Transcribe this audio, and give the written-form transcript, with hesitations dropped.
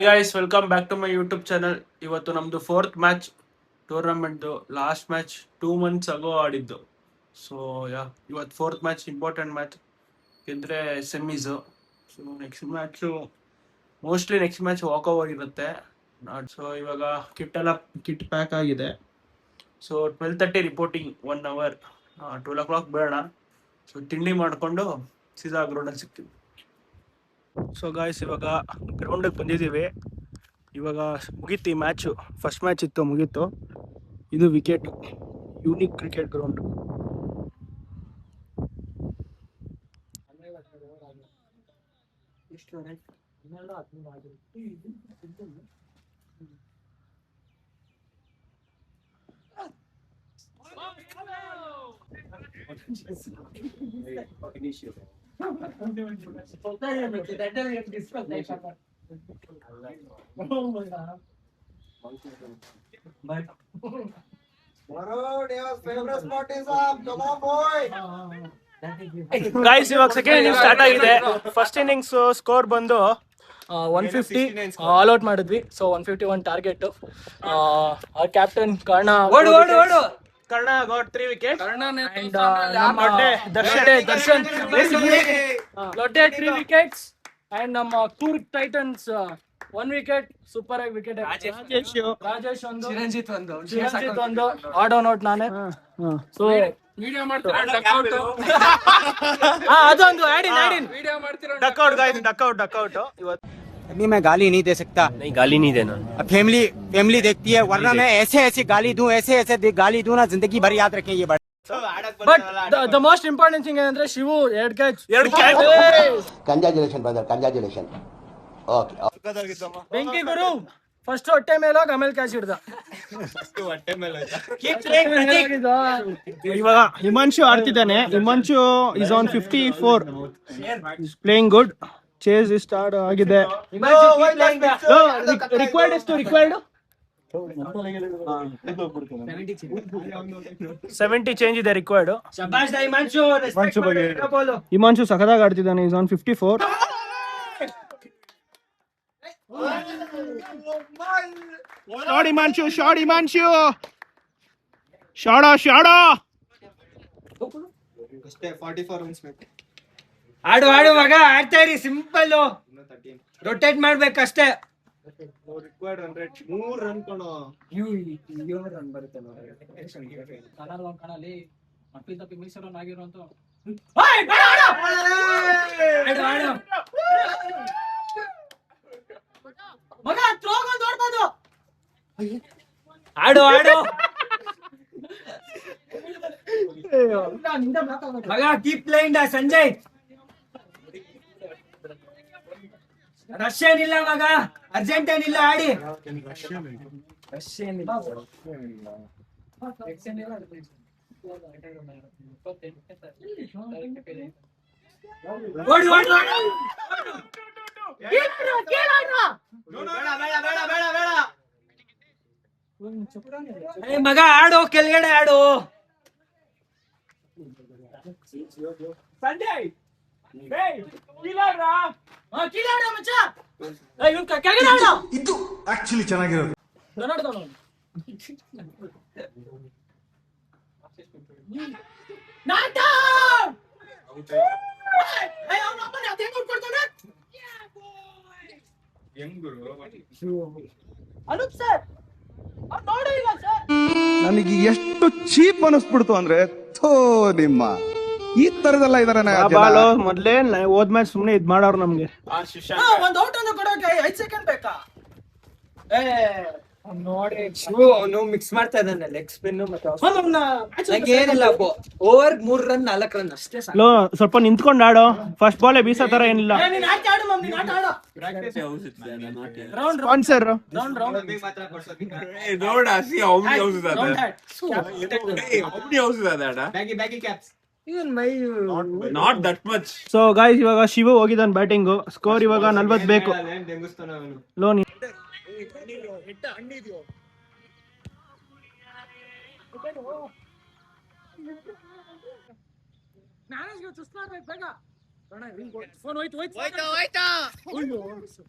Guys welcome back to my YouTube channel. ಇವತ್ತು ನಮ್ದು 4th match tournament. Last match 2 months ago ಆಡಿದ್ದು. So ಇವತ್ತು 4th match, important match. ಗೆದ್ರೆ semis. So next match walk over ಇರುತ್ತೆ. So ಇವಾಗ kit pack ಆಗಿದೆ. So 12:30 reporting, 1 hour. 12 o'clock ಬೇಡ. So ತಿಂಡಿ ಮಾಡಿಕೊಂಡು ಸೀದಾ ಗ್ರೌಂಡಲ್ಲಿ ಸಿಗ್ತೀವಿ. ಸೊ ಗಾಯ್ಸ್ ಇವಾಗ ಗ್ರೌಂಡಿಗೆ ಬಂದಿದ್ದೀವಿ. ಇವಾಗ ಮುಗೀತು ಈ ಮ್ಯಾಚು. ಫಸ್ಟ್ ಮ್ಯಾಚ್ ಇತ್ತು, ಮುಗೀತು. ಇದು wicket, unique cricket ground. Guys ಇವಾಗ ಸೆಕೆಂಡ್ ಇನ್ನಿಂಗ್ಸ್ ಸ್ಟಾರ್ಟ್ ಆಗಿದೆ. ಫಸ್ಟ್ ಇನ್ನಿಂಗ್ಸ್ ಸ್ಕೋರ್ ಬಂದು 150 ಆಲ್ ಔಟ್ ಮಾಡಿದ್ವಿ. So 151 target. our captain Karna got 3 wickets. Darshan Lotte 3 wickets. And ನಮ್ಮ ಕೂರ್ಗ್ ಟೈಟನ್ಸ್ 1 wicket. ಸೂಪರ್ ಆಗಿ ವಿಕೆಟ್. ರಾಜೇಶ್ ಒಂದು, ಚಿರಂಜಿತ್ ಒಂದು ಆಡ್ ಆನ್ ಔಟ್ ನಾನೇ. ಸೊ ವಿಡಿಯೋ ಮಾಡ್ತೀರಾ? ಅದೊಂದು ಆಡಿನ್ ವಿಡಿಯೋ ಮಾಡ್ತೀರಾ? ಡಕ್ಔಟ್ ಇವತ್ತು. अभी मैं गाली नहीं दे सकता. नहीं, गाली नहीं देना. फैमिली देखती है, वरना मैं ऐसे गाली दूं, ऐसे गाली दूं ना, जिंदगी भर याद रखें ये बात. But the most important thing ಏನಂದ್ರೆ Shivu 2 catch. Congratulation brother, congratulation. Okay. ಬೆಂಕಿ ಗುರು ಫಸ್ಟ್ ಹೊಟ್ಟೆ ಮೇಲೆ ಹೋಗಿ ಆಮೇಲೆ ಕ್ಯಾಚ್ ಹಿಡ್ದ. ಇವಾಗ ಹಿಮಾಂಶು ಆಡ್ತಿದ್ದಾನೆ. Himanshu is on 54. Is playing good. Chase start ಆಗಿದೆ. ರಿಕ್ವೈರ್ಡ್ ಎಷ್ಟು? ರಿಕ್ವೈರ್ಡ್ 70 ಚೇಂಜ್ ಇದೆ ರಿಕ್ವೈರ್ಡ್. ಹಿಮಾಂಶು ಸಖತ್ತಾಗಿ ಆಡ್ತಿದ್ದಾನೆ. Is on 54. Shot Himanshu. Shadow ಅಷ್ಟೇ 44 runs ಬೇಕು. ಆಡು ಮಗ, ಆಡ್ತಾ ಇರಿ. ಸಿಂಪಲ್ ರೊಟೇಟ್ ಮಾಡ್ಬೇಕಷ್ಟೇ. ರಿಕ್ವೈರ್ಡ್ 3 ರನ್ ಕೊಡೋ. ರನ್ ಬರುತ್ತೆ ಕಣಲಿ. ಮಕ್ಕಳಿಂದ ಮೀಸರನ್ ಆಗಿರುವಂತ ಮಗ ಥ್ರೋಗೊಂದು ಹೊಡ್ಬೋದು. ಆಡು ಮಗ. Keep playing Sanjay. ರಶ್ ಏನಿಲ್ಲ ಮಗ, ಅರ್ಜೆಂಟ್ ಏನಿಲ್ಲ. ಆಡಿ. ಮಗ ಆಡು, ಕೆಳಗಡೆ ಆಡು. ಸಂಜಯ್ ಇದು ಆಕ್ಚುಲಿ ಚೆನ್ನಾಗಿರೋದು. ನನಗೆ ಎಷ್ಟು ಚೀಪ್ ಅನಿಸ್ಬಿಡ್ತು ಅಂದ್ರೆ, ಥೋ ನಿಮ್ಮ ಈ ತರದೆಲ್ಲ ಇದಾರೆ. ಮೊದ್ಲೇ ಹೋದ್ ಮ್ಯಾಚ್ ಸುಮ್ನೆ ಇದ್ ಮಾಡೋರು ನಮ್ಗೆ. ಒಂದ್ ಔಟ್ ಅನ್ನು ಕೊಡೋಕೆ 5 ಸೆಕೆಂಡ್ ಬೇಕಾ? ನೋಡಿ ಅವನು ಮಿಕ್ಸ್ ಮಾಡ್ತಾ ಇದ್ದಾನೆ. ಲೆಗ್ ಸ್ಪಿನ್ ಮತ್ತೆ ಏನಿಲ್ಲ. ಓವರ್ 3 ರನ್ 4 ರನ್ ಅಷ್ಟೇ. ಸ್ವಲ್ಪ ನಿಂತ್ಕೊಂಡು ಆಡೋ. ಫಸ್ಟ್ ಬಾಲ್ ಬೀಸೋ ತರ ಏನಿಲ್ಲ. ಸ್ಪಾನ್ಸರ್ ಸೊ ಗಾಯ್ಸ್ ಇವಾಗ ಶಿವು ಹೋಗಿದ್ದಾನೆ ಬ್ಯಾಟಿಂಗು. ಸ್ಕೋರ್ ಇವಾಗ 40 ಬೇಕು. ಲೋನ್ ಮ್ಯಾನೇಜ್ಗೆ ಚುಸ್ ಮಾಡ್ಬೇಕು ಬೇಗ. ಫೋನ್ ಹೋಯ್ತು.